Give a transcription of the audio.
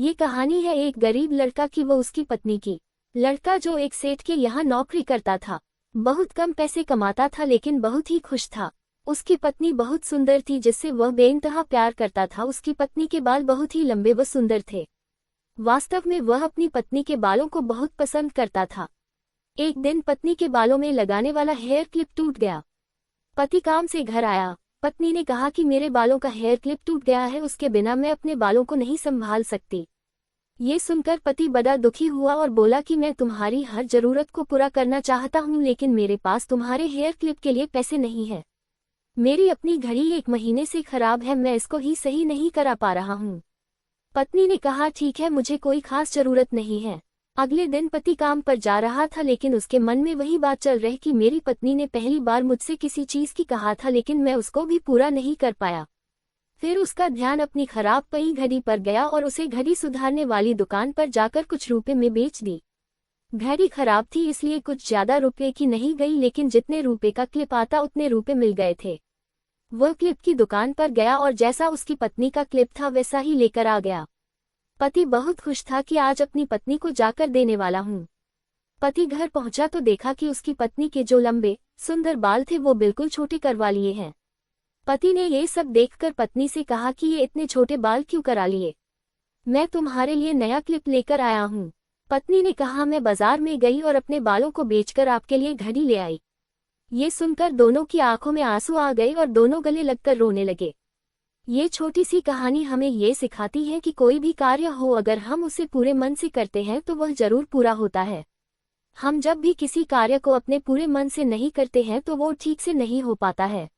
ये कहानी है एक गरीब लड़का की व उसकी पत्नी की। लड़का जो एक सेठ के यहाँ नौकरी करता था, बहुत कम पैसे कमाता था लेकिन बहुत ही खुश था। उसकी पत्नी बहुत सुंदर थी जिससे वह बेइंतहा प्यार करता था। उसकी पत्नी के बाल बहुत ही लंबे व सुंदर थे। वास्तव में वह अपनी पत्नी के बालों को बहुत पसंद करता था। एक दिन पत्नी के बालों में लगाने वाला हेयर क्लिप टूट गया। पति काम से घर आया। पत्नी ने कहा कि मेरे बालों का हेयर क्लिप टूट गया है, उसके बिना मैं अपने बालों को नहीं संभाल सकती। ये सुनकर पति बड़ा दुखी हुआ और बोला कि मैं तुम्हारी हर जरूरत को पूरा करना चाहता हूँ लेकिन मेरे पास तुम्हारे हेयर क्लिप के लिए पैसे नहीं है। मेरी अपनी घड़ी 1 महीने से खराब है, मैं इसको ही सही नहीं करा पा रहा हूँ। पत्नी ने कहा ठीक है, मुझे कोई खास जरूरत नहीं है। अगले दिन पति काम पर जा रहा था लेकिन उसके मन में वही बात चल रही कि मेरी पत्नी ने पहली बार मुझसे किसी चीज की कहा था लेकिन मैं उसको भी पूरा नहीं कर पाया। फिर उसका ध्यान अपनी खराब पई घड़ी पर गया और उसे घड़ी सुधारने वाली दुकान पर जाकर कुछ रुपए में बेच दी। घड़ी खराब थी इसलिए कुछ ज्यादा रुपए की नहीं गई लेकिन जितने रुपए का क्लिप आता उतने रुपए मिल गए थे। वह क्लिप की दुकान पर गया और जैसा उसकी पत्नी का क्लिप था वैसा ही लेकर आ गया। पति बहुत खुश था कि आज अपनी पत्नी को जाकर देने वाला हूँ। पति घर पहुंचा तो देखा कि उसकी पत्नी के जो लंबे सुंदर बाल थे वो बिल्कुल छोटे करवा लिए हैं। पति ने ये सब देखकर पत्नी से कहा कि ये इतने छोटे बाल क्यों करा लिए, मैं तुम्हारे लिए नया क्लिप लेकर आया हूँ। पत्नी ने कहा मैं बाजार में गई और अपने बालों को बेचकर आपके लिए घड़ी ले आई। ये सुनकर दोनों की आंखों में आंसू आ गए और दोनों गले लगकर रोने लगे। ये छोटी सी कहानी हमें ये सिखाती है कि कोई भी कार्य हो अगर हम उसे पूरे मन से करते हैं तो वह जरूर पूरा होता है। हम जब भी किसी कार्य को अपने पूरे मन से नहीं करते हैं तो वो ठीक से नहीं हो पाता है।